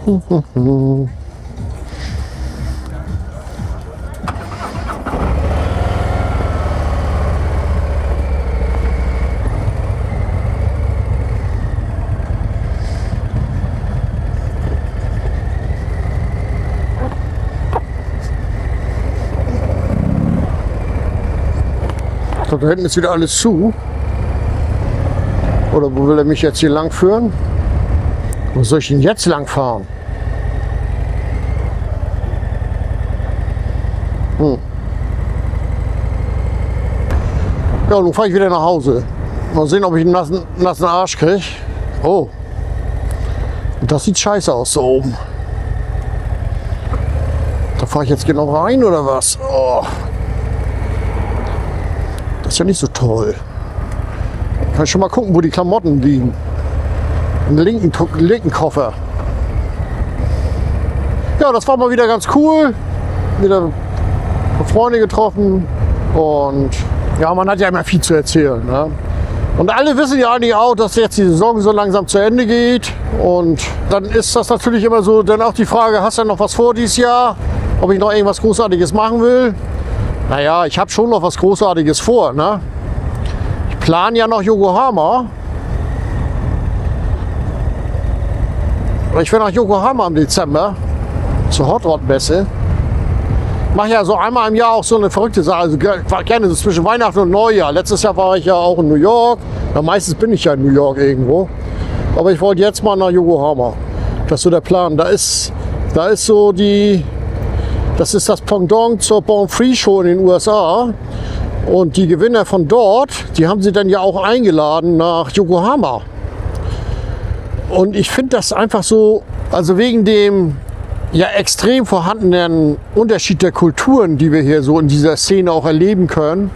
So, da hinten ist wieder alles zu. Oder wo will er mich jetzt hier lang führen? Wo soll ich denn jetzt lang fahren? Ja, nun fahre ich wieder nach Hause. Mal sehen, ob ich einen nassen Arsch kriege. Oh, das sieht scheiße aus da oben. Da fahre ich jetzt genau rein oder was? Oh. Das ist ja nicht so toll. Kann ich schon mal gucken, wo die Klamotten liegen. Im linken Koffer. Ja, das war mal wieder ganz cool. Wieder Freunde getroffen. Und ja, man hat ja immer viel zu erzählen. Ne? Und alle wissen ja eigentlich auch, dass jetzt die Saison so langsam zu Ende geht. Und dann ist das natürlich immer so, dann auch die Frage, hast du noch was vor dieses Jahr? Ob ich noch irgendwas Großartiges machen will? Naja, ich habe schon noch was Großartiges vor. Ne? Ich plane ja noch Yokohama. Ich will nach Yokohama im Dezember zur Hot Rod Messe. Mache ja so einmal im Jahr auch so eine verrückte Sache. Also gerne so zwischen Weihnachten und Neujahr. Letztes Jahr war ich ja auch in New York. Ja, meistens bin ich ja in New York irgendwo. Aber ich wollte jetzt mal nach Yokohama. Das ist so der Plan. Da ist so die. Das ist das Pendant zur Born Free Show in den USA. Und die Gewinner von dort, die haben sie dann ja auch eingeladen nach Yokohama. Und ich finde das einfach so, also wegen dem ja extrem vorhandenen Unterschied der Kulturen, die wir hier so in dieser Szene auch erleben können.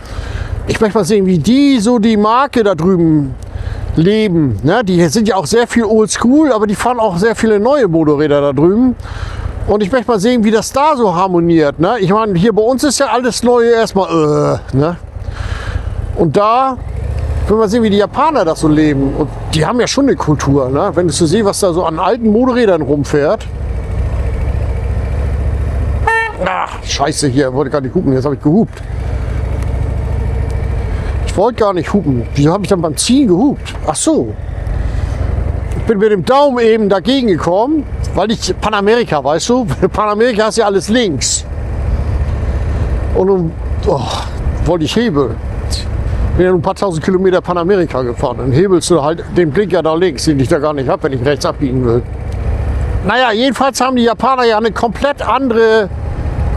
Ich möchte mal sehen, wie die so die Marke da drüben leben. Ne? Die sind ja auch sehr viel oldschool, aber die fahren auch sehr viele neue Motorräder da drüben. Und ich möchte mal sehen, wie das da so harmoniert. Ne? Ich meine, hier bei uns ist ja alles Neue erstmal. Ne? Und da will man sehen, wie die Japaner das so leben. Und die haben ja schon eine Kultur. Ne? Wenn du so siehst, was da so an alten Motorrädern rumfährt. Ach, scheiße hier, wollte gar nicht hupen. Jetzt habe ich gehupt. Ich wollte gar nicht hupen. Wieso habe ich dann beim Ziehen gehupt? Ach so. Ich bin mit dem Daumen eben dagegen gekommen, weil ich Panamerika, weißt du? Panamerika ist ja alles links. Und wollte ich hebeln. Bin ja ein paar tausend Kilometer Panamerika gefahren. Dann hebelst du halt den Blinker da links, den ich da gar nicht habe, wenn ich rechts abbiegen will. Naja, jedenfalls haben die Japaner ja eine komplett andere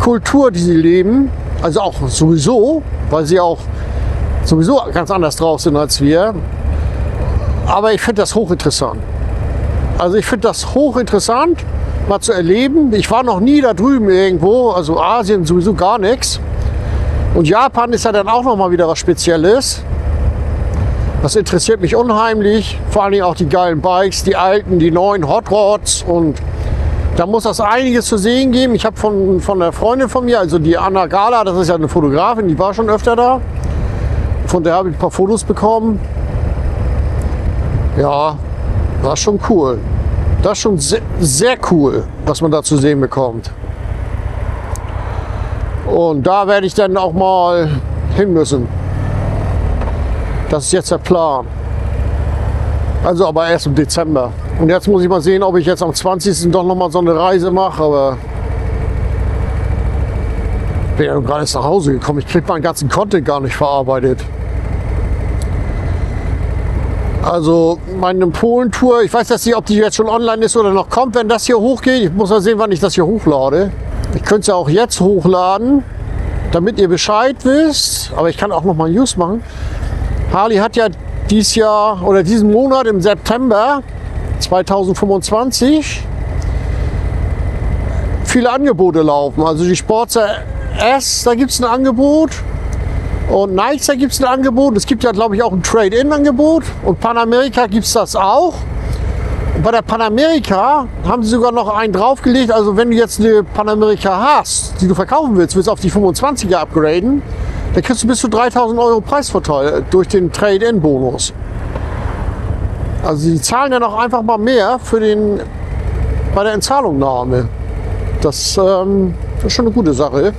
Kultur, die sie leben. Also auch sowieso, weil sie auch sowieso ganz anders drauf sind als wir. Aber ich finde das hochinteressant. Also ich finde das hochinteressant, mal zu erleben. Ich war noch nie da drüben irgendwo, also Asien sowieso gar nichts. Und Japan ist ja dann auch noch mal wieder was Spezielles. Das interessiert mich unheimlich. Vor allem auch die geilen Bikes, die alten, die neuen Hot Rods. Und da muss das einiges zu sehen geben. Ich habe von einer Freundin von mir, also die Anna Gala, das ist ja eine Fotografin, die war schon öfter da. Von der habe ich ein paar Fotos bekommen. Ja, das ist schon cool. Das ist schon sehr, sehr cool, was man da zu sehen bekommt. Und da werde ich dann auch mal hin müssen. Das ist jetzt der Plan. Also aber erst im Dezember. Und jetzt muss ich mal sehen, ob ich jetzt am 20. doch noch mal so eine Reise mache. Aber ich bin ja gerade erst nach Hause gekommen. Ich kriege meinen ganzen Content gar nicht verarbeitet. Also meine Polen-Tour, ich weiß jetzt nicht, ob die jetzt schon online ist oder noch kommt, wenn das hier hochgeht. Ich muss mal sehen, wann ich das hier hochlade. Ich könnte es ja auch jetzt hochladen, damit ihr Bescheid wisst. Aber ich kann auch noch mal News machen. Harley hat ja dieses Jahr oder diesen Monat im September 2025 viele Angebote laufen. Also die Sportster S, da gibt es ein Angebot. Und Nikes, da gibt es ein Angebot. Es gibt ja, glaube ich, auch ein Trade-In-Angebot. Und Panamerika gibt es das auch. Und bei der Panamerika haben sie sogar noch einen draufgelegt. Also wenn du jetzt eine Panamerika hast, die du verkaufen willst auf die 25er upgraden, dann kriegst du bis zu 3.000 € Preisvorteil durch den Trade-In-Bonus. Also die zahlen ja noch einfach mal mehr für den bei der Entzahlungnahme. Das ist schon eine gute Sache.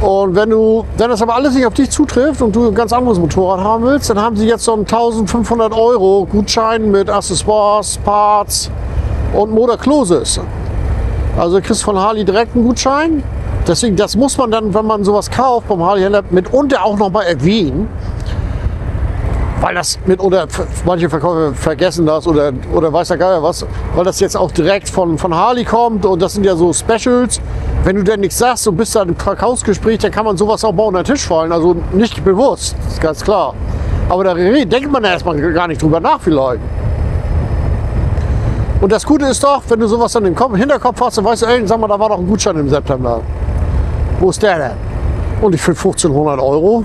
Und wenn das aber alles nicht auf dich zutrifft und du ein ganz anderes Motorrad haben willst, dann haben sie jetzt so einen 1500 € Gutschein mit Accessoires, Parts und Motor Closes. Also du kriegst von Harley direkt einen Gutschein. Deswegen, das muss man dann, wenn man sowas kauft beim Harley-Händler, mitunter auch noch mal erwähnen. Weil das mitunter, manche Verkäufer vergessen das oder weiß ja gar nicht was, weil das jetzt auch direkt von Harley kommt und das sind ja so Specials. Wenn du denn nichts sagst und bist da im Verkaufsgespräch, dann kann man sowas auch mal unter den Tisch fallen. Also nicht bewusst, ist ganz klar. Aber da denkt man erstmal gar nicht drüber nach vielleicht. Und das Gute ist doch, wenn du sowas dann im Hinterkopf hast, dann weißt du, ey, sag mal, da war doch ein Gutschein im September. Wo ist der denn? Und ich finde 1500 €,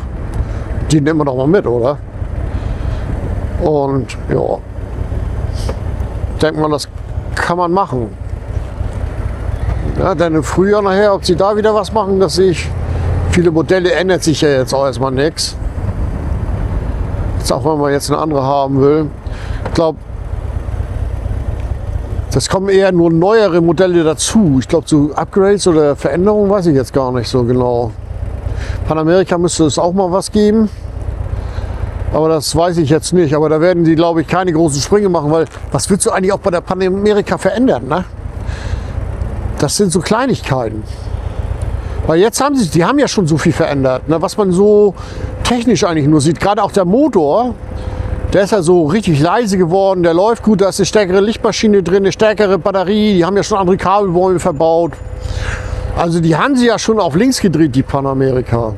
die nehmen wir doch mal mit, oder? Und ja, denkt man, das kann man machen. Ja, denn im Frühjahr nachher, ob sie da wieder was machen, das sehe ich. Viele Modelle ändert sich ja jetzt auch erstmal nichts. Jetzt auch wenn man jetzt eine andere haben will. Ich glaube, das kommen eher nur neuere Modelle dazu. Ich glaube, so Upgrades oder Veränderungen weiß ich jetzt gar nicht so genau. Panamerika müsste es auch mal was geben. Aber das weiß ich jetzt nicht. Aber da werden die, glaube ich, keine großen Sprünge machen, weil was willst du eigentlich auch bei der Panamerika verändern? Ne? Das sind so Kleinigkeiten. Weil jetzt die haben ja schon so viel verändert, ne? Was man so technisch eigentlich nur sieht. Gerade auch der Motor, der ist ja so richtig leise geworden, der läuft gut, da ist eine stärkere Lichtmaschine drin, eine stärkere Batterie, die haben ja schon andere Kabelbäume verbaut. Also die haben sie ja schon auf links gedreht, die Panamerika.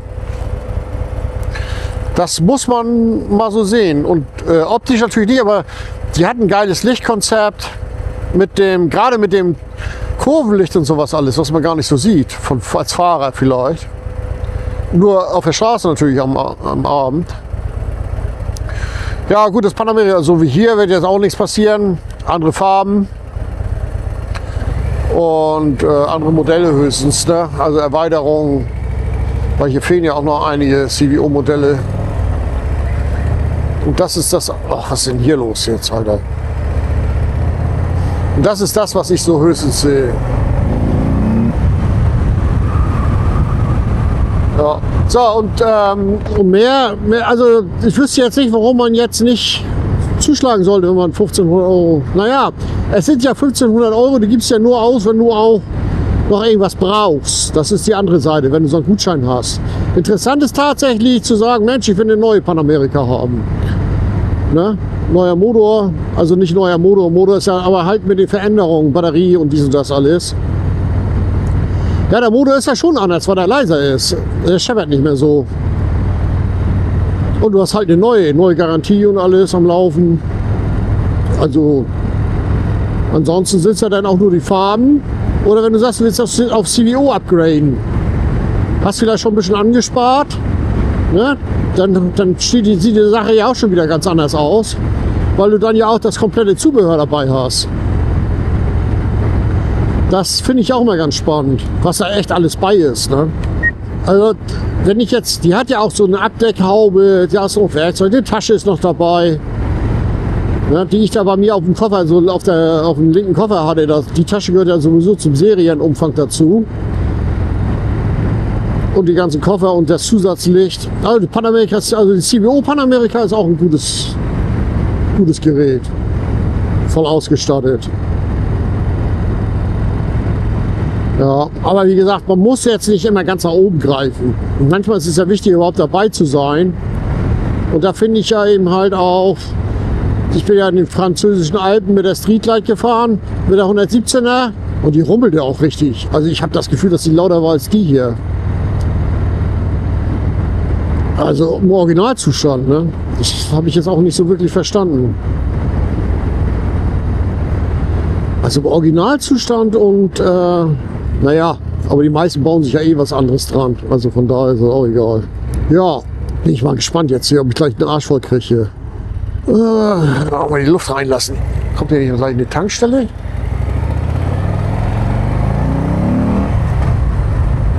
Das muss man mal so sehen. Und optisch natürlich nicht, aber die hatten ein geiles Lichtkonzept, gerade mit dem Kurvenlicht und sowas alles, was man gar nicht so sieht, als Fahrer vielleicht. Nur auf der Straße natürlich am Abend. Ja gut, das Panamerika, so wie hier, wird jetzt auch nichts passieren. Andere Farben und andere Modelle höchstens, ne? Also Erweiterungen, weil hier fehlen ja auch noch einige CVO-Modelle. Und das ist das, ach, was ist denn hier los jetzt, Alter? Und das ist das, was ich so höchstens sehe. Ja. So, und mehr, also ich wüsste jetzt nicht, warum man jetzt nicht zuschlagen sollte, wenn man 1500 €. Naja, es sind ja 1500 €, die gibt es ja nur aus, wenn du auch noch irgendwas brauchst. Das ist die andere Seite, wenn du so einen Gutschein hast. Interessant ist tatsächlich zu sagen, Mensch, ich will eine neue Panamerika haben. Ne? Neuer Motor, also nicht neuer Motor ist ja, aber halt mit den Veränderungen, Batterie und dies und das alles. Ja, der Motor ist ja schon anders, weil er leiser ist. Der scheppert nicht mehr so. Und du hast halt eine neue Garantie und alles am Laufen. Also, ansonsten sind es ja dann auch nur die Farben. Oder wenn du sagst, du willst auf CVO upgraden, hast vielleicht schon ein bisschen angespart, ne? Dann sieht die Sache ja auch schon wieder ganz anders aus, weil du dann ja auch das komplette Zubehör dabei hast. Das finde ich auch mal ganz spannend, was da echt alles bei ist. Ne? Also wenn ich jetzt, die hat ja auch so eine Abdeckhaube, die hast noch Werkzeug, die Tasche ist noch dabei, ne, die ich da bei mir auf dem Koffer, so auf dem linken Koffer hatte. Die Tasche gehört ja sowieso zum Serienumfang dazu. Und die ganzen Koffer und das Zusatzlicht. Also die Panamerika, also die CVO Panamerika ist auch ein gutes Gerät. Voll ausgestattet. Ja, aber wie gesagt, man muss jetzt nicht immer ganz nach oben greifen. Und manchmal ist es ja wichtig, überhaupt dabei zu sein. Und da finde ich ja eben halt auch, ich bin ja in den französischen Alpen mit der Streetlight gefahren, mit der 117er. Und die rummelt ja auch richtig. Also ich habe das Gefühl, dass die lauter war als die hier. Also im Originalzustand, ne? Das habe ich jetzt auch nicht so wirklich verstanden. Also im Originalzustand und naja, aber die meisten bauen sich ja eh was anderes dran. Also von daher ist es auch egal. Ja, bin ich mal gespannt jetzt hier, ob ich gleich einen Arsch voll kriege hier. Auch mal die Luft reinlassen. Kommt hier nicht gleich eine Tankstelle?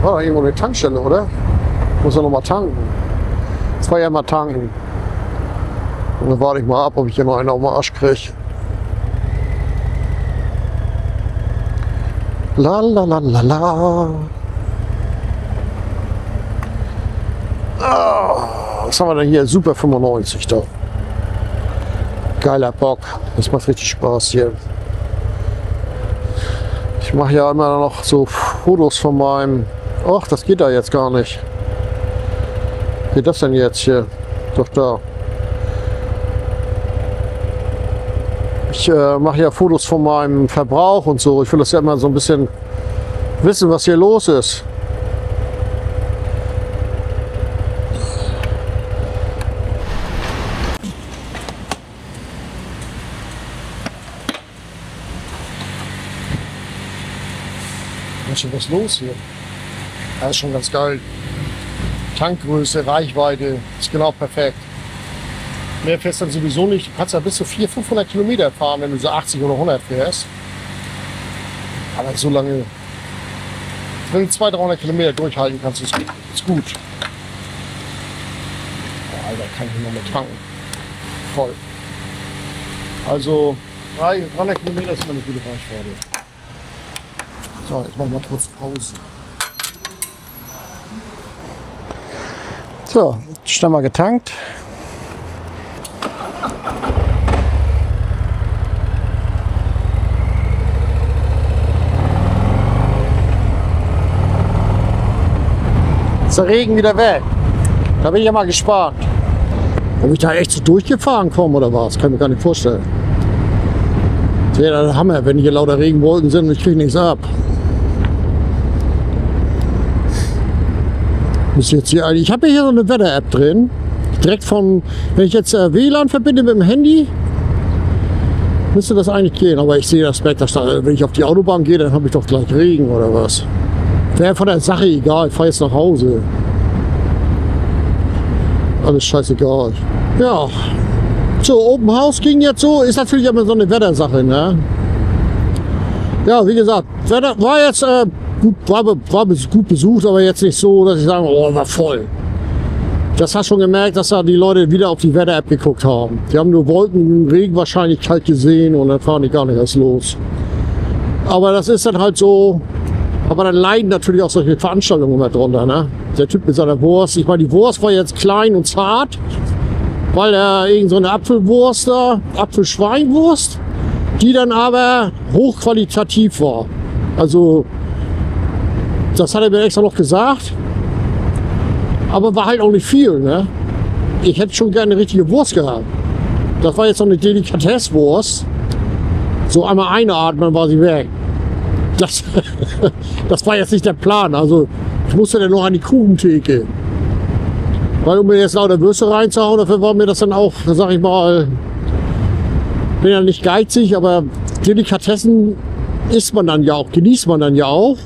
War da irgendwo eine Tankstelle, oder? Muss ja noch mal tanken. Jetzt war ja mal tanken. Und dann warte ich mal ab, ob ich hier noch einen auf den Arsch kriege. La la la la la. Ah, was haben wir denn hier? Super 95 da. Geiler Bock. Das macht richtig Spaß hier. Ich mache ja immer noch so Fotos von meinem... Ach, das geht da jetzt gar nicht. Wie geht das denn jetzt hier? Doch da. Ich mache ja Fotos von meinem Verbrauch und so. Ich will das ja immer so ein bisschen wissen, was hier los ist. Was ist los hier? Das ist schon ganz geil. Tankgröße, Reichweite, ist genau perfekt. Mehr fährst dann sowieso nicht. Du kannst ja bis zu 400-500 Kilometer fahren, wenn du so 80 oder 100 fährst. Aber so lange, wenn du 200-300 Kilometer durchhalten kannst, ist gut. Oh, Alter, kann ich noch mit tanken. Voll. Also 300 Kilometer ist immer eine gute Reichweite. So, jetzt machen wir mal kurz Pause. So, schnell mal getankt. Ist der Regen wieder weg. Da bin ich ja mal gespannt. Ob ich da echt so durchgefahren komme oder was? Kann ich mir gar nicht vorstellen. Das wäre der Hammer, wenn hier lauter Regenwolken sind und ich kriege nichts ab. Ich habe hier so eine Wetter-App drin. Direkt von, wenn ich jetzt WLAN verbinde mit dem Handy, müsste das eigentlich gehen. Aber ich sehe das Speck, wenn ich auf die Autobahn gehe, dann habe ich doch gleich Regen oder was. Wäre von der Sache egal, ich fahre jetzt nach Hause. Alles scheißegal. Ja. So, Open House ging jetzt so, ist natürlich immer so eine Wettersache, ne? Ja, wie gesagt, Wetter war jetzt war gut besucht, aber jetzt nicht so, dass ich sage, oh, war voll. Das hast schon gemerkt, dass da die Leute wieder auf die Wetter-App geguckt haben. Die haben nur Wolken, Regen wahrscheinlich kalt gesehen und dann fahren die gar nicht erst los. Aber das ist dann halt so, aber dann leiden natürlich auch solche Veranstaltungen immer drunter, ne? Der Typ mit seiner Wurst, ich meine, die Wurst war jetzt klein und zart, weil er irgend so eine Apfelwurst da, Apfelschweinwurst, die dann aber hochqualitativ war. Also, das hat er mir extra noch gesagt. Aber war halt auch nicht viel, ne? Ich hätte schon gerne eine richtige Wurst gehabt. Das war jetzt so eine Delikatesswurst. So einmal einatmen, war sie weg. Das war jetzt nicht der Plan. Also ich musste dann noch an die Kuchentheke. Weil um mir jetzt lauter Würste reinzuhauen, dafür war mir das dann auch, sag ich mal, bin ja nicht geizig, aber Delikatessen isst man dann ja auch, genießt man dann ja auch.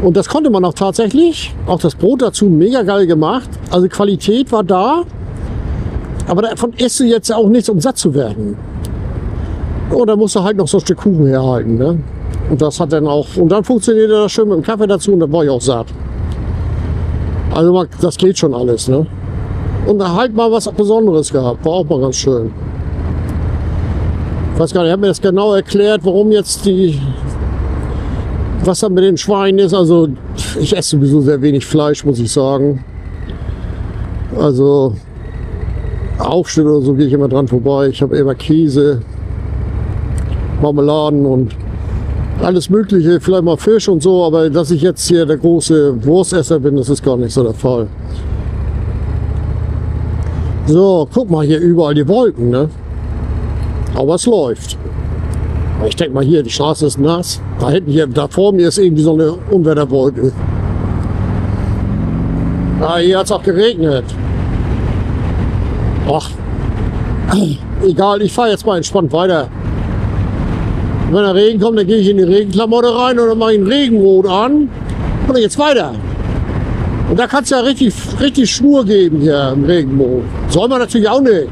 Und das konnte man auch tatsächlich. Auch das Brot dazu mega geil gemacht. Also Qualität war da. Aber davon isst du jetzt auch nichts, um satt zu werden. Und da musst du halt noch so ein Stück Kuchen herhalten. Ne? Und das hat dann auch. Und dann funktionierte das schön mit dem Kaffee dazu und dann war ich auch satt. Also das geht schon alles. Ne? Und halt mal was Besonderes gehabt. War auch mal ganz schön. Ich weiß gar nicht, ich habe mir das genau erklärt, warum jetzt was da mit den Schweinen ist. Also ich esse sowieso sehr wenig Fleisch, muss ich sagen. Also Aufschnitt oder so gehe ich immer dran vorbei. Ich habe immer Käse, Marmeladen und alles Mögliche, vielleicht mal Fisch und so, aber dass ich jetzt hier der große Wurstesser bin, das ist gar nicht so der Fall. So, guck mal hier überall die Wolken, ne? Aber es läuft. Ich denke mal hier, die Straße ist nass. Da vor mir ist irgendwie so eine Unwetterwolke. Ah, hier hat es auch geregnet. Ach, egal, ich fahre jetzt mal entspannt weiter. Wenn der Regen kommt, dann gehe ich in die Regenklamotte rein und dann mache ich einen Regenrot an und dann geht's weiter. Und da kann es ja richtig Schnur geben hier im Regenbogen. Soll man natürlich auch nicht.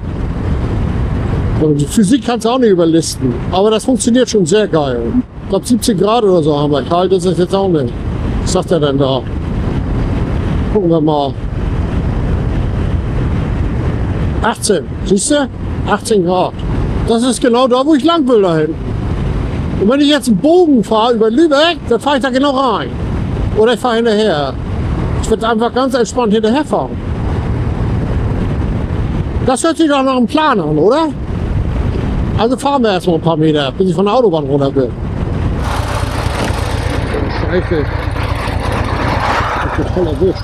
Die Physik kannst du auch nicht überlisten. Aber das funktioniert schon sehr geil. Ich glaube 17 Grad oder so haben wir. Kalt ist es jetzt auch nicht. Was sagt er denn da? Gucken wir mal. 18. Siehst du? 18 Grad. Das ist genau da, wo ich lang will dahin. Und wenn ich jetzt einen Bogen fahre über Lübeck, dann fahre ich da genau rein. Oder ich fahre hinterher. Ich werde einfach ganz entspannt hinterherfahren. Das hört sich doch nach einem Plan an, oder? Also fahren wir erstmal ein paar Meter, bis ich von der Autobahn runter bin. Scheiße. Das ist voll erwischt.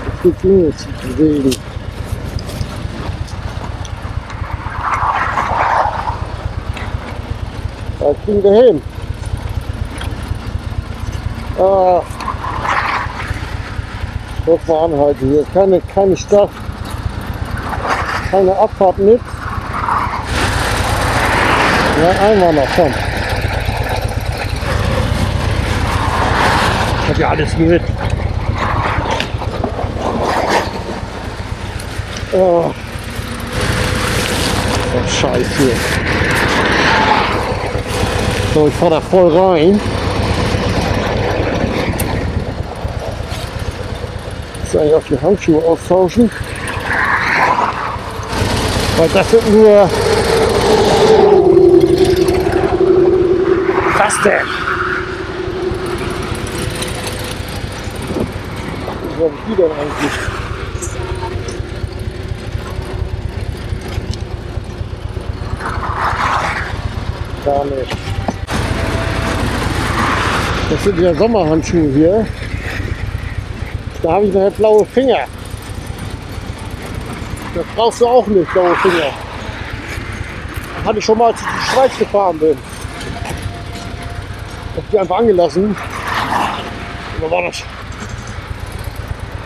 Was geht's los? Regen. Das kriegen wir hin. Ah. Kurz mal anhalten hier. Keine Stadt. Keine Abfahrt mit. Ja, einmal noch, komm. Ich hab ja alles mit. Oh. Oh, Scheiße. So, ich fahr da voll rein. Jetzt eigentlich auch die Handschuhe austauschen. Weil das sind nur... Was denn? Wo habe ich die denn eigentlich? Gar nicht. Das sind ja Sommerhandschuhe hier. Da habe ich nachher blaue Finger. Das brauchst du auch nicht, blaue Finger. Das hatte ich schon mal, als ich in die Schweiz gefahren bin. Ich habe die einfach angelassen. Und dann war das.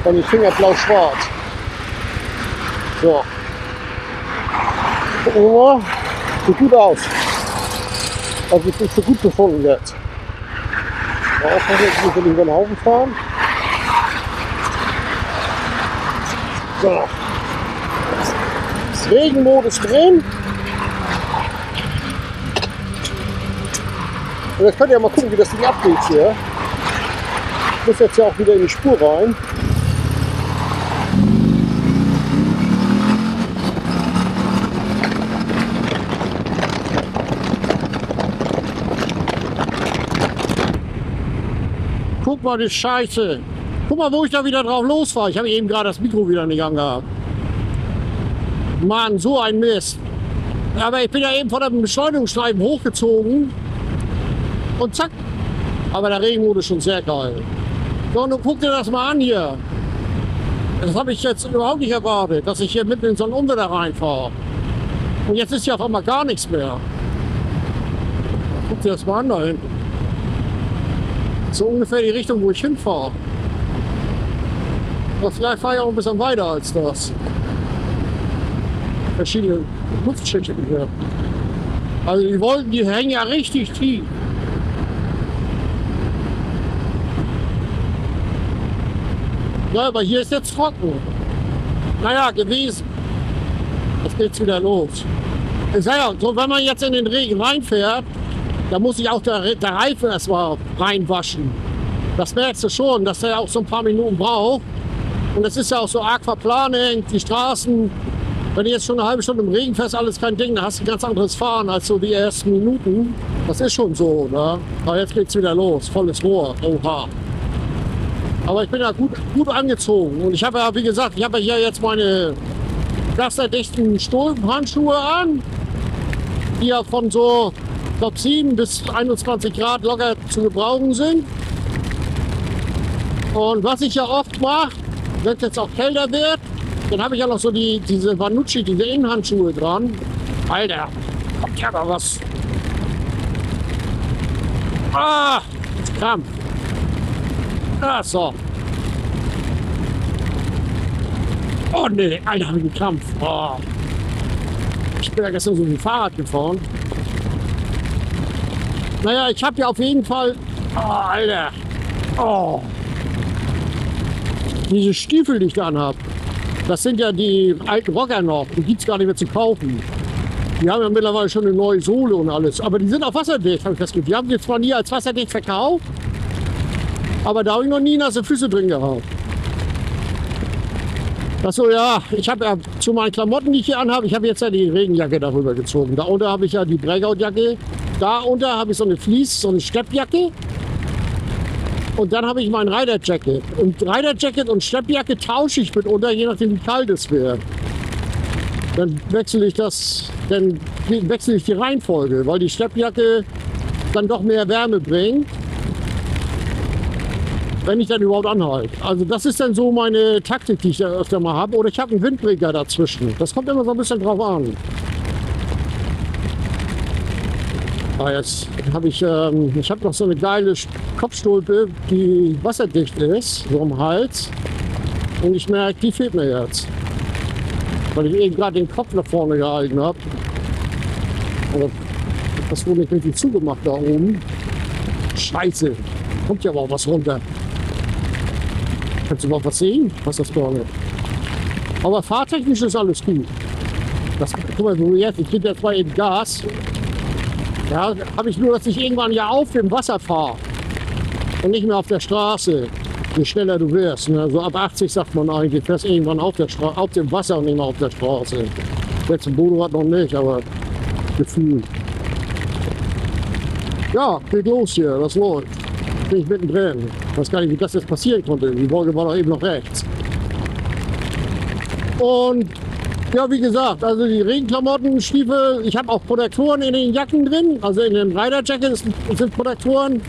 Dann die Finger blau-schwarz. So. Gucken wir mal. Sieht gut aus. Also ich bin für gut befunden jetzt. Aufpassen, jetzt muss ich über den Haufen fahren. So. Das Regenmodus drin. Und jetzt könnt ihr mal gucken, wie das Ding abgeht hier. Ich muss jetzt ja auch wieder in die Spur rein. Guck mal, die Scheiße. Guck mal, wo ich da wieder drauf losfahre. Ich habe eben gerade das Mikro wieder nicht angehabt. Mann, so ein Mist. Aber ich bin ja eben von dem Beschleunigungsstreifen hochgezogen. Und zack. Aber der Regenmodus ist schon sehr geil. So, und guck dir das mal an hier. Das habe ich jetzt überhaupt nicht erwartet, dass ich hier mitten in so ein Unwetter reinfahre. Und jetzt ist ja auf einmal gar nichts mehr. Guck dir das mal an da hinten. So ungefähr die Richtung, wo ich hinfahre. Aber vielleicht fahre ich auch ein bisschen weiter als das. Verschiedene Luftschichten hier. Also die Wolken, die hängen ja richtig tief. Ja, aber hier ist jetzt trocken. Naja, gewesen. Jetzt geht's wieder los. Ich sag ja, so wenn man jetzt in den Regen reinfährt, da muss sich auch der Reifen erstmal reinwaschen. Das merkst du schon, dass der auch so ein paar Minuten braucht. Und es ist ja auch so arg verplanend, die Straßen. Wenn du jetzt schon eine halbe Stunde im Regen fährst, alles kein Ding, dann hast du ein ganz anderes Fahren als so die ersten Minuten. Das ist schon so, ne? Aber jetzt geht's wieder los, volles Rohr, oha. Aber ich bin ja gut angezogen. Und ich habe ja, wie gesagt, ich habe ja hier jetzt meine pflasterdichten Stoßhandschuhe an, die ja von so, ich glaube, 7 bis 21 Grad locker zu gebrauchen sind. Und was ich ja oft mache, wenn es jetzt auch kälter wird, dann habe ich ja noch so diese Vanucci, diese Innenhandschuhe dran. Alter, kommt ja da was. Ah, Krampf. Ah, so. Oh ne, Alter, hab ich einen Krampf. Oh. Ich bin ja gestern so mit dem Fahrrad gefahren. Naja, ich habe ja auf jeden Fall... Oh, Alter. Oh. Diese Stiefel, die ich da anhabe, das sind ja die alten Rocker noch. Die gibt es gar nicht mehr zu kaufen. Die haben ja mittlerweile schon eine neue Sohle und alles. Aber die sind auch wasserdicht, habe ich das Gefühl. Die haben die zwar nie als wasserdicht verkauft, aber da habe ich noch nie nasse Füße drin gehabt. Achso, ja, ich habe ja zu meinen Klamotten, die ich hier anhabe, ich habe jetzt ja die Regenjacke darüber gezogen. Darunter habe ich ja die Breakout-Jacke. Darunter habe ich so eine Fleece, so eine Steppjacke. Und dann habe ich mein Rider-Jacket. Und Rider-Jacket und Steppjacke tausche ich mitunter, je nachdem wie kalt es wird. Dann wechsle ich die Reihenfolge, weil die Steppjacke dann doch mehr Wärme bringt, wenn ich dann überhaupt anhalte. Also das ist dann so meine Taktik, die ich da öfter mal habe. Oder ich habe einen Windbreaker dazwischen. Das kommt immer so ein bisschen drauf an. Jetzt habe ich habe noch so eine geile Kopfstulpe, die wasserdicht ist, so am Hals. Und ich merke, die fehlt mir jetzt. Weil ich eben gerade den Kopf nach vorne gehalten habe. Aber das wurde nicht richtig zugemacht da oben. Scheiße, kommt ja aber auch was runter. Kannst du überhaupt was sehen? Was ist das vorne? Aber fahrtechnisch ist alles gut. Das, guck mal, jetzt, ich gebe jetzt mal eben Gas. Ja, habe ich nur, dass ich irgendwann ja auf dem Wasser fahre und nicht mehr auf der Straße. Je schneller du wirst. Ne? So ab 80 sagt man eigentlich, fährst irgendwann auf dem Wasser und nicht mehr auf der Straße. Jetzt im Motorrad noch nicht, aber Gefühl. Ja, geht los hier, das läuft. Bin ich mittendrin. Ich weiß gar nicht, wie das jetzt passieren konnte. Die Wolke war doch eben noch rechts. Und ja, wie gesagt, also die Regenklamotten, Stiefel, ich habe auch Protektoren in den Jacken drin. Also in dem Rider-Jacket sind Protektoren.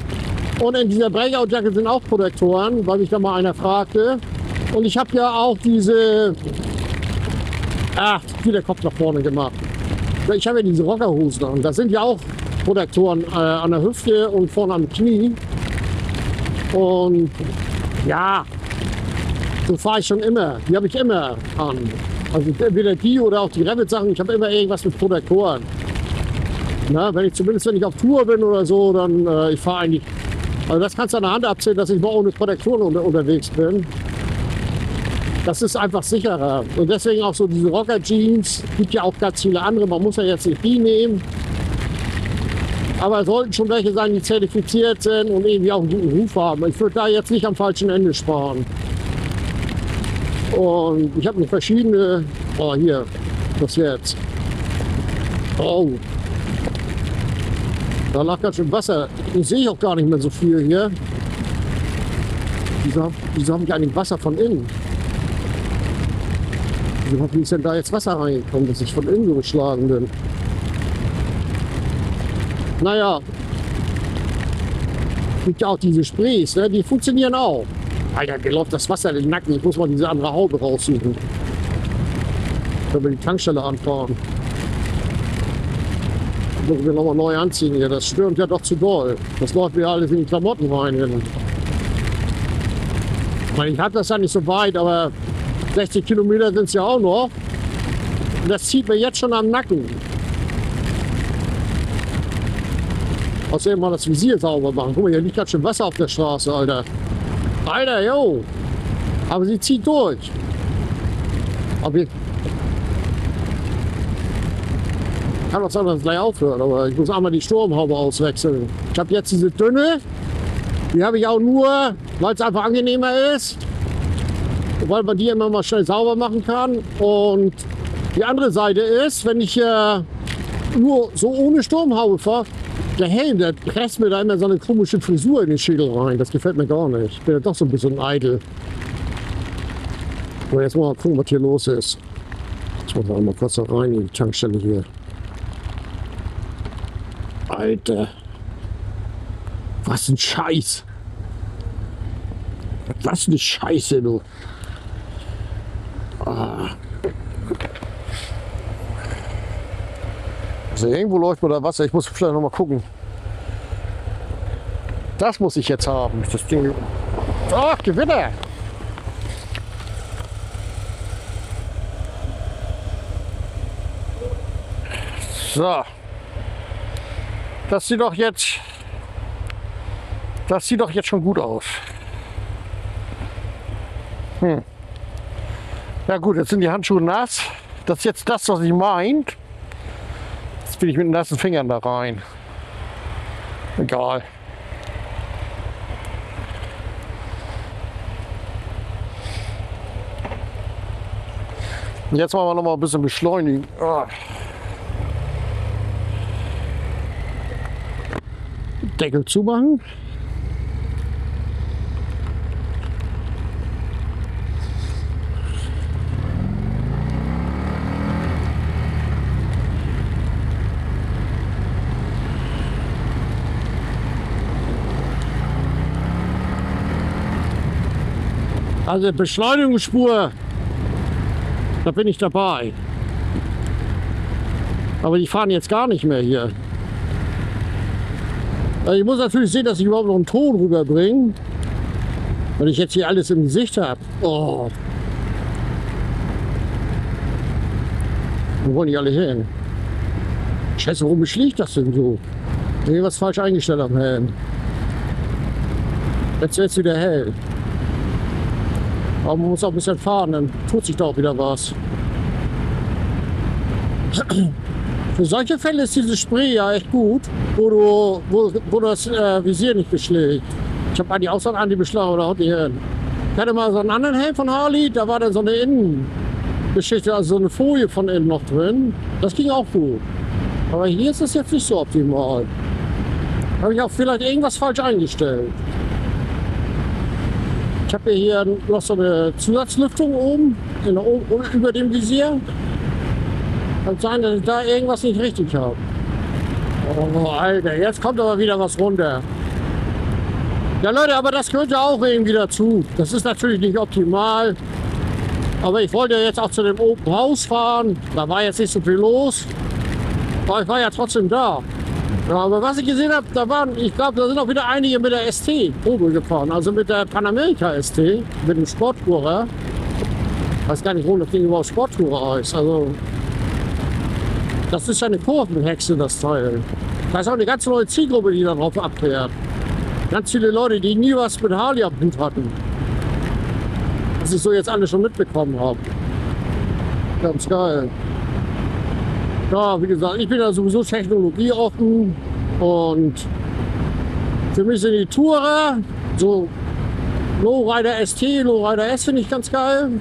Und in dieser Breakout-Jacke sind auch Protektoren, weil mich da mal einer fragte. Und ich habe ja auch diese... wieder Kopf nach vorne gemacht. Ich habe ja diese Rockerhosen an. Da sind ja auch Protektoren an der Hüfte und vorne am Knie. Und ja, so fahre ich schon immer. Die habe ich immer an. Also entweder die oder auch die Rabbit-Sachen. Ich habe immer irgendwas mit Protektoren. Na, wenn ich auf Tour bin oder so, dann ich fahre eigentlich... Also das kannst du an der Hand abzählen, dass ich mal ohne Protektoren unterwegs bin. Das ist einfach sicherer. Und deswegen auch so diese Rocker-Jeans. Gibt ja auch ganz viele andere. Man muss ja jetzt nicht die nehmen. Aber es sollten schon welche sein, die zertifiziert sind und irgendwie auch einen guten Ruf haben. Ich würde da jetzt nicht am falschen Ende sparen. Und ich habe verschiedene... Oh, hier. Was jetzt? Oh. Da lag ganz schön Wasser. Ich sehe auch gar nicht mehr so viel hier. Wieso habe ich eigentlich Wasser von innen? Wie ist denn da jetzt Wasser reingekommen, dass ich von innen so geschlagen bin? Naja. Gibt ja auch diese Sprays, ne? Die funktionieren auch. Alter, mir läuft das Wasser in den Nacken. Ich muss mal diese andere Haube raussuchen. Können wir die Tankstelle anfahren. Müssen wir nochmal neu anziehen hier. Das stürmt ja doch zu doll. Das läuft mir alles in die Klamotten rein. Ich habe das ja nicht so weit, aber 60 Kilometer sind es ja auch noch. Und das zieht mir jetzt schon am Nacken. Außerdem mal das Visier sauber machen. Guck mal, hier liegt ganz schön Wasser auf der Straße, Alter. Alter, yo. Aber sie zieht durch. Aber kann auch sein, dass es gleich aufhört, aber ich muss einmal die Sturmhaube auswechseln. Ich habe jetzt diese dünne, die habe ich auch nur, weil es einfach angenehmer ist, weil man die immer mal schnell sauber machen kann. Und die andere Seite ist, wenn ich nur so ohne Sturmhaube fahre, der Helm, der presst mir da immer so eine komische Frisur in den Schädel rein. Das gefällt mir gar nicht. Ich bin ja doch so ein bisschen eitel. Aber jetzt mal gucken, was hier los ist. Ich muss mal kurz da rein in die Tankstelle hier. Alter, was ein Scheiß. Was eine Scheiße, du. Also irgendwo läuft mir da Wasser. Ich muss vielleicht noch mal gucken. Das muss ich jetzt haben. Das Ding. Ach, Gewitter. So. Das sieht doch jetzt schon gut aus. Ja gut, jetzt sind die Handschuhe nass. Das ist jetzt das, was ich meint. Jetzt bin ich mit den nassen Fingern da rein. Egal. Jetzt machen wir noch mal ein bisschen beschleunigen. Deckel zumachen. Also Beschleunigungsspur, da bin ich dabei. Aber die fahren jetzt gar nicht mehr hier. Also ich muss natürlich sehen, dass ich überhaupt noch einen Ton rüberbringe. Wenn ich jetzt hier alles im Gesicht habe. Oh. Wo wollen die alle hin? Scheiße, warum beschlägt das denn so? Irgendwas falsch eingestellt am Helm. Jetzt wird es wieder hell. Aber man muss auch ein bisschen fahren, dann tut sich da auch wieder was. Für solche Fälle ist dieses Spray ja echt gut, wo das Visier nicht beschlägt. Ich habe eigentlich auch so einen Anti-Beschlag oder haut die hin. Ich hatte mal so einen anderen Helm von Harley, da war dann so eine Innengeschichte, also so eine Folie von innen noch drin. Das ging auch gut. Aber hier ist es jetzt nicht so optimal. Habe ich auch vielleicht irgendwas falsch eingestellt. Ich habe hier noch so eine Zusatzlüftung oben, über dem Visier. Kann sein, dass ich da irgendwas nicht richtig habe. Oh, Alter, jetzt kommt aber wieder was runter. Ja, Leute, aber das gehört ja auch irgendwie dazu. Das ist natürlich nicht optimal. Aber ich wollte jetzt auch zu dem Open House fahren. Da war jetzt nicht so viel los. Aber ich war ja trotzdem da. Ja, aber was ich gesehen habe, ich glaube, da sind auch wieder einige mit der ST Probe gefahren. Also mit der Panamericana ST, mit dem Sporttourer. Ich weiß gar nicht, warum das Ding überhaupt Sporttourer heißt. Also, das ist ja eine Kurvenhexe, das Teil. Da ist auch eine ganz neue Zielgruppe, die darauf abfährt. Ganz viele Leute, die nie was mit Harley am Hut hatten. Was ich so jetzt alle schon mitbekommen habe. Ganz geil. Ja, wie gesagt, ich bin ja sowieso technologieoffen und für mich sind die Tourer, so Lowrider ST, Lowrider S finde ich ganz geil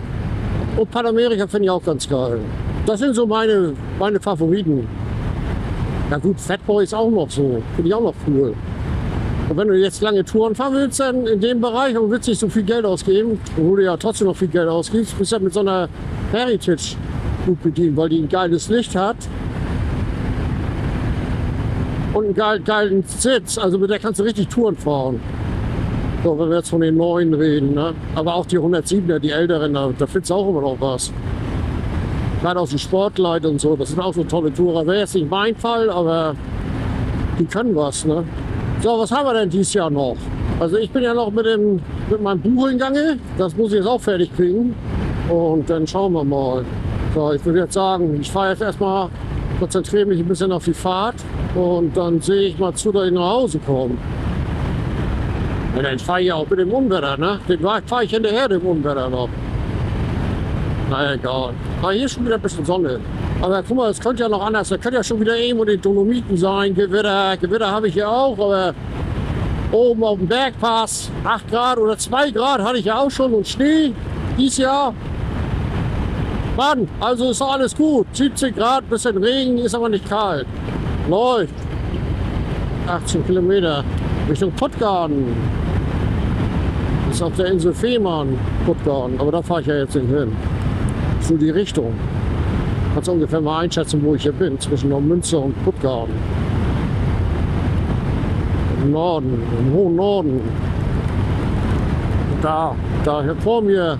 und Panamericana finde ich auch ganz geil. Das sind so meine Favoriten. Ja gut, Fatboy ist auch noch so, finde ich auch noch cool. Und wenn du jetzt lange Touren fahren willst, dann in dem Bereich und willst nicht so viel Geld ausgeben, wo du ja trotzdem noch viel Geld ausgibst, bist du ja mit so einer Heritage gut bedient, weil die ein geiles Licht hat und einen geilen Sitz, also mit der kannst du richtig Touren fahren. So, wenn wir jetzt von den neuen reden, ne? Aber auch die 107er, die älteren, da findest du auch immer noch was. Gerade aus dem Sportlight und so, das sind auch so tolle Tourer. Wäre jetzt nicht mein Fall, aber die können was, ne? So, was haben wir denn dieses Jahr noch? Also ich bin ja noch mit meinem Buch in Gange, das muss ich jetzt auch fertig kriegen und dann schauen wir mal. So, ich würde jetzt sagen, ich fahre jetzt erstmal, konzentriere mich ein bisschen auf die Fahrt und dann sehe ich mal zu, dass ich nach Hause komme. Und dann fahre ich auch mit dem Unwetter, ne? Den fahre ich hinterher, dem Unwetter noch. Na egal. Aber hier ist schon wieder ein bisschen Sonne. Aber guck mal, es könnte ja noch anders. Da könnte ja schon wieder irgendwo die Dolomiten sein. Gewitter habe ich hier auch, aber oben auf dem Bergpass 8 Grad oder 2 Grad hatte ich ja auch schon und Schnee dieses Jahr. Mann, also ist doch alles gut. 17 Grad, bisschen Regen, ist aber nicht kalt. Läuft. 18 Kilometer Richtung Puttgarden. Das ist auf der Insel Fehmarn, Puttgarden. Aber da fahre ich ja jetzt nicht hin. So die Richtung. Kannst ungefähr mal einschätzen, wo ich hier bin. Zwischen Neumünster und Puttgarden. Im Norden, im hohen Norden. Da hier vor mir,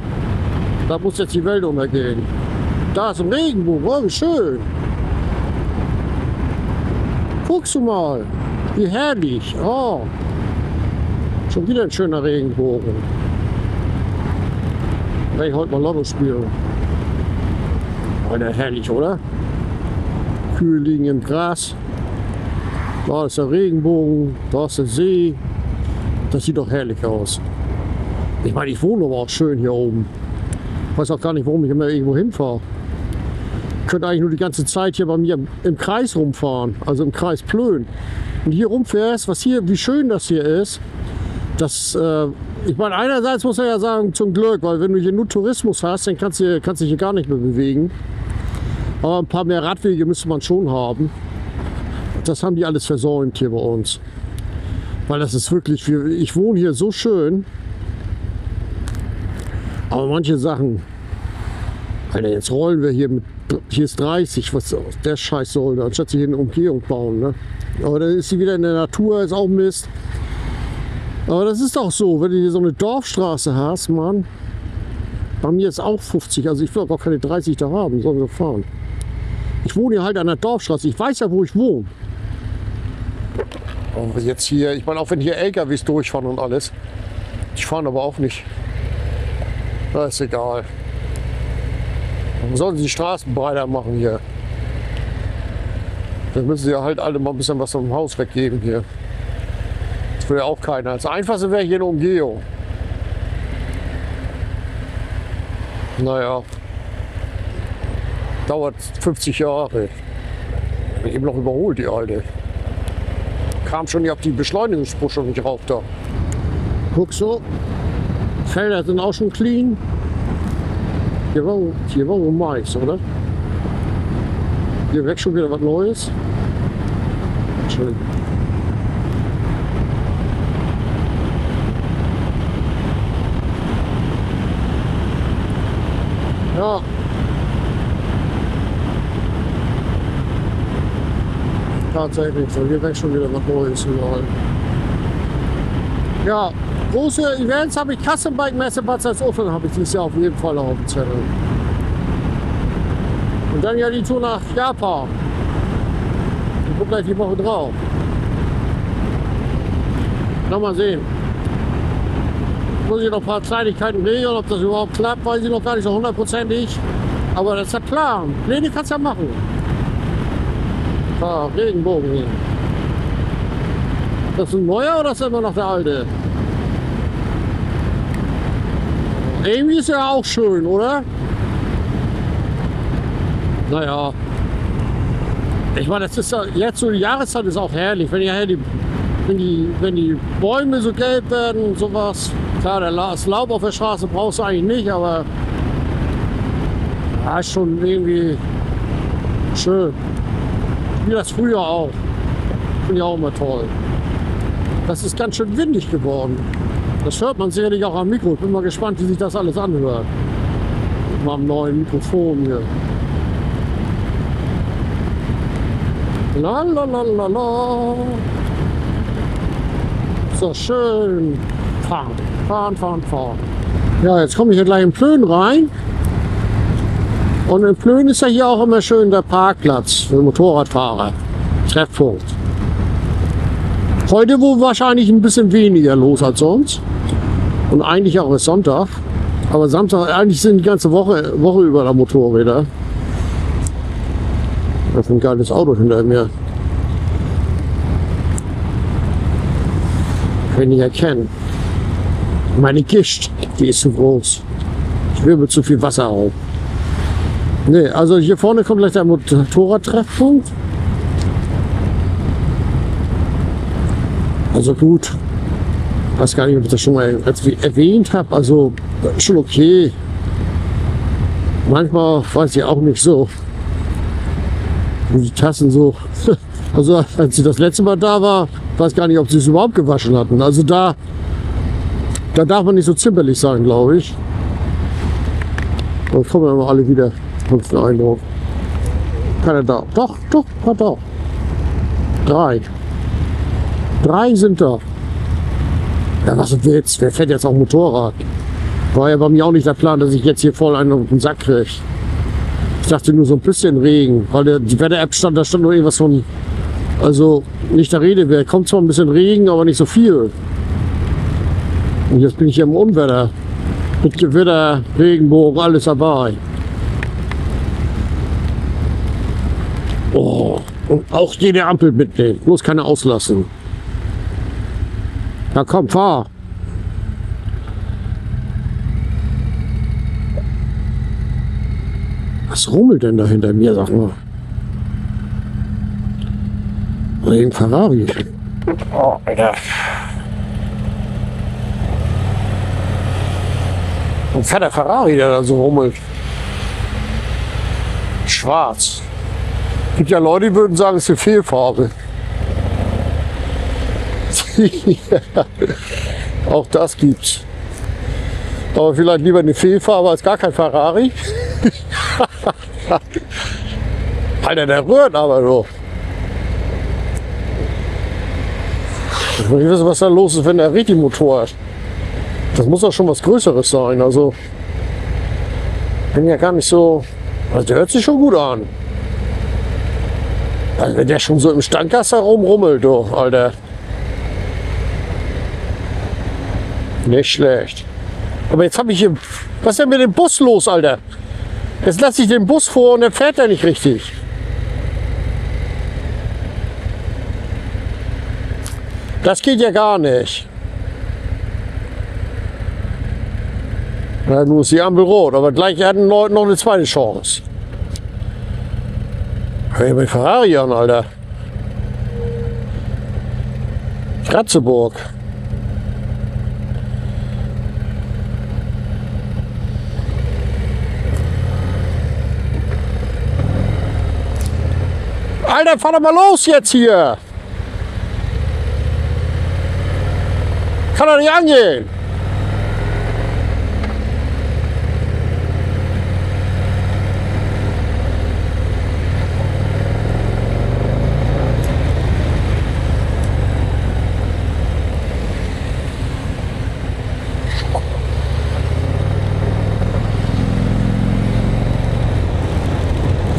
da muss jetzt die Welt untergehen. Da ist ein Regenbogen, oh, wie schön. Guckst du mal, wie herrlich. Oh, schon wieder ein schöner Regenbogen. Werde ich heute mal Lotto spielen. Alter, herrlich, oder? Kühe liegen im Gras. Da ist der Regenbogen, da ist der See. Das sieht doch herrlich aus. Ich meine, ich wohne aber auch schön hier oben. Ich weiß auch gar nicht, warum ich immer irgendwo hinfahre. Ich könnte eigentlich nur die ganze Zeit hier bei mir im Kreis rumfahren, also im Kreis Plön. Und hier rumfährst, wie schön das hier ist, das Ich meine, einerseits muss man ja sagen, zum Glück, weil wenn du hier nur Tourismus hast, dann kannst du dich hier gar nicht mehr bewegen. Aber ein paar mehr Radwege müsste man schon haben. Das haben die alles versäumt hier bei uns. Weil das ist wirklich, ich wohne hier so schön. Aber manche Sachen, Alter, jetzt rollen wir hier mit, hier ist 30, was der Scheiß soll, anstatt sie hier eine Umgehung bauen. Ne? Aber dann ist sie wieder in der Natur, ist auch Mist. Aber das ist auch so, wenn du hier so eine Dorfstraße hast, Mann. Bei mir ist auch 50, also ich will auch gar keine 30 da haben, sollen wir fahren. Ich wohne hier halt an der Dorfstraße, ich weiß ja, wo ich wohne. Aber jetzt hier, ich meine, auch wenn hier LKWs durchfahren und alles, die fahren aber auch nicht. Das ist egal. Dann sollen sie die Straßen breiter machen hier. Dann müssen sie ja halt alle mal ein bisschen was vom Haus weggeben hier. Das will ja auch keiner. Das Einfachste wäre hier eine Umgehung. Naja. Dauert 50 Jahre. Eben noch überholt, die alte. Kam schon auf die Beschleunigungsspur schon nicht rauf da. Guck so. Felder sind auch schon clean. Hier war wohl Mais, oder? Hier weg schon wieder was Neues. Schön. Ja. Tatsächlich, so hier weg schon wieder was Neues überall. Ja, große Events habe ich, Kassenbike-Messe Bad Salzuflen habe ich dieses Jahr auf jeden Fall auf dem Zettel. Und dann ja die Tour nach Japan. Ich gucke gleich die Woche drauf. Mal sehen. Muss ich noch ein paar Kleinigkeiten regeln, ob das überhaupt klappt, weiß ich noch gar nicht so hundertprozentig. Aber das ist der Plan. Nee, die kannst du ja machen. Ah, Regenbogen hier. Das ist ein neuer oder ist das immer noch der alte? Irgendwie ist er auch schön, oder? Naja. Ich meine, das ist ja, jetzt so die Jahreszeit ist auch herrlich. Wenn die Bäume so gelb werden und sowas. Klar, das Laub auf der Straße brauchst du eigentlich nicht, aber ja, ist schon irgendwie schön. Wie das früher auch. Finde ich auch immer toll. Das ist ganz schön windig geworden. Das hört man sicherlich auch am Mikro. Ich bin mal gespannt, wie sich das alles anhört. Mit meinem neuen Mikrofon hier. La la la la la. So schön. Fahren, fahren, fahren, fahren. Ja, jetzt komme ich hier gleich in Plön rein. Und in Plön ist ja hier auch immer schön der Parkplatz für Motorradfahrer. Treffpunkt. Heute wohl wahrscheinlich ein bisschen weniger los als sonst. Und eigentlich auch ist Sonntag. Aber Samstag, eigentlich sind die ganze Woche über da Motorräder. Das ist ein geiles Auto hinter mir. Kann ich erkennen. Meine Gischt, die ist zu groß. Ich wirbel zu viel Wasser auf. Ne, also hier vorne kommt gleich der Motorradtreffpunkt. Also gut. Ich weiß gar nicht, ob ich das schon mal erwähnt habe. Also schon okay. Manchmal weiß ich auch nicht so, wie die Tassen so. Also als sie das letzte Mal da war, weiß gar nicht, ob sie es überhaupt gewaschen hatten. Also da darf man nicht so zimperlich sein, glaube ich. Dann kommen immer alle wieder. Kommt den Eindruck. Keiner da. Doch, hat auch. 3. 3 sind da. Ja, was ein Witz. Wer fährt jetzt auch Motorrad? War ja bei mir auch nicht der Plan, dass ich jetzt hier voll einen auf den Sack kriege. Ich dachte nur so ein bisschen Regen, weil die Wetter-App stand, da stand nur irgendwas von, also nicht der Rede wert. Kommt zwar ein bisschen Regen, aber nicht so viel. Und jetzt bin ich hier im Unwetter. Mit Gewitter, Regenbogen, alles dabei. Oh, und auch jede Ampel mitnehmen, bloß keine auslassen. Na komm, fahr. Was rummelt denn da hinter mir, sag mal? Ein Ferrari. Oh, Alter. Ein fetter Ferrari, der da so rummelt. Schwarz. Gibt ja Leute, die würden sagen, es ist eine Fehlfarbe. Auch das gibt's. Aber vielleicht lieber eine Fehlfarbe als gar kein Ferrari. Alter, der rührt aber doch. Ich will nicht wissen, was da los ist, wenn der richtig Motor hat. Das muss doch schon was Größeres sein. Also, bin ja gar nicht so. Also, der hört sich schon gut an. Also, wenn der schon so im Standgaster rumrummelt, doch, Alter. Nicht schlecht. Aber jetzt habe ich hier. Was ist denn mit dem Bus los, Alter? Jetzt lasse ich den Bus vor und dann fährt er nicht richtig. Das geht ja gar nicht. Na, nun ist die Ampel rot, aber gleich hatten Leute noch eine zweite Chance. Hör mir Ferrari an, Alter. Ratzeburg. Alter, fahr doch mal los jetzt hier! Kann doch nicht angehen!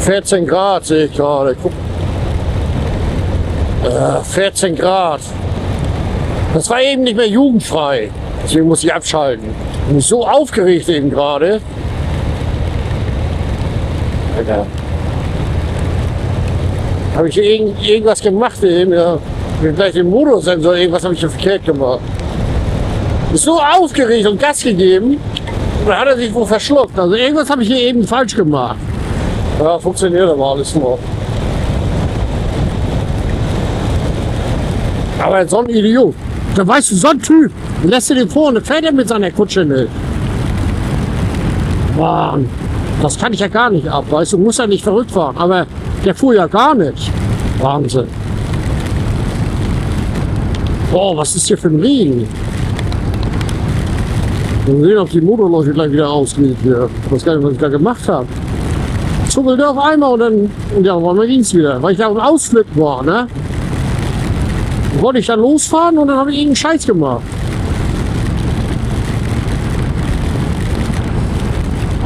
,14 sehe ich gerade. Guck. 14 Grad. Das war eben nicht mehr jugendfrei. Deswegen muss ich abschalten. Ich bin so aufgeregt eben gerade. Alter. Habe ich irgendwas gemacht eben? Ja. Gleich den Motorsensor, irgendwas habe ich hier verkehrt gemacht. Ist so aufgeregt und Gas gegeben. Und dann hat er sich wohl verschluckt. Also irgendwas habe ich hier eben falsch gemacht. Ja, funktioniert aber alles noch. Aber so ein Idiot. Da weißt du, so ein Typ, lässt du den vorne, fährt er mit seiner Kutsche nicht. Mann, das kann ich ja gar nicht ab, weißt du, muss ja nicht verrückt fahren, aber der fuhr ja gar nicht. Wahnsinn. Boah, was ist hier für ein Regen? Wir sehen, ob die Motorleuchte gleich wieder ausgeht hier. Ich weiß gar nicht, was ich da gemacht habe. Zuckelte auf einmal und dann, ja, war ging es wieder, weil ich da am Ausflippen war, ne? Wollte ich dann losfahren und dann habe ich irgendeinen Scheiß gemacht.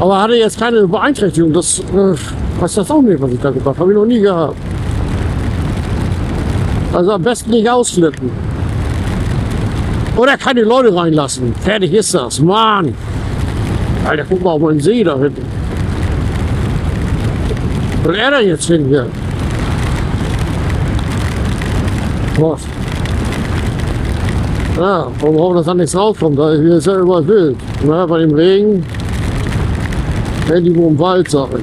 Aber hatte jetzt keine Beeinträchtigung. Das weiß das auch nicht, was ich da gemacht habe. Habe ich noch nie gehabt. Also am besten nicht ausflippen. Oder keine Leute reinlassen. Fertig ist das. Mann! Alter, guck mal auf meinen See da hinten. Wo will er da jetzt hin hier? Was? Ja, warum hoffen, dass da nichts rauskommt? Hier ist ja überall wild. Na, bei dem Regen irgendwo im Wald Sachen.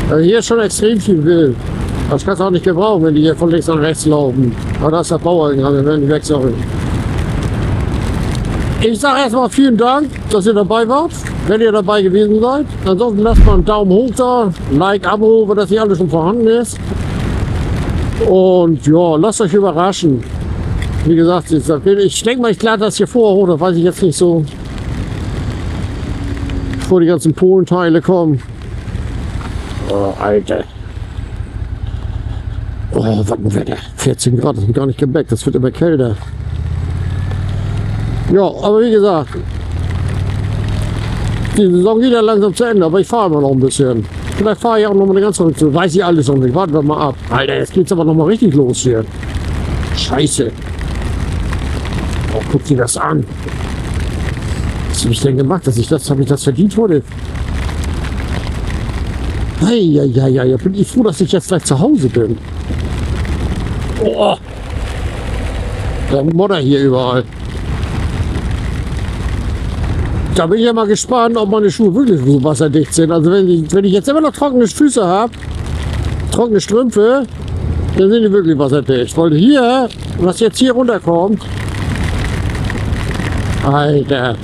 Also hier ist schon extrem viel wild. Das kannst du auch nicht gebrauchen, wenn die hier von links nach rechts laufen. Aber da ist der Bauer gegangen, werden die weg sagen. Ich sage erstmal vielen Dank, dass ihr dabei wart, wenn ihr dabei gewesen seid. Ansonsten lasst mal einen Daumen hoch da, Like, Abo, wenn das hier alles schon vorhanden ist. Und ja, lasst euch überraschen. Wie gesagt, ich denke mal, ich lade das hier vor, oder weiß ich jetzt nicht so. Bevor die ganzen Polenteile kommen. Oh, Alter. Oh, Wattenwetter. 14 Grad, das ist gar nicht gebackt, das wird immer kälter. Ja, aber wie gesagt, die Saison geht ja langsam zu Ende, aber ich fahre immer noch ein bisschen. Vielleicht fahre ich auch noch mal eine ganze Runde. Weiß ich alles noch nicht. Warten wir mal ab. Alter, jetzt geht's aber noch mal richtig los hier. Scheiße. Oh, guck dir das an. Was habe ich denn gemacht, dass ich das verdient wurde? Ja, bin ich froh, dass ich jetzt gleich zu Hause bin. Oh. Der Modder hier überall. Da bin ich ja mal gespannt, ob meine Schuhe wirklich so wasserdicht sind. Also wenn ich jetzt immer noch trockene Füße habe, trockene Strümpfe, dann sind die wirklich wasserdicht. Weil hier, was jetzt hier runterkommt, Alter,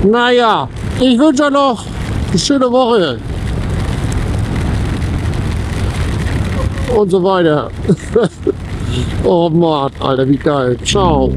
Naja, ich wünsche euch noch eine schöne Woche. Und so weiter. Oh Mann, Alter, wie geil. Ciao.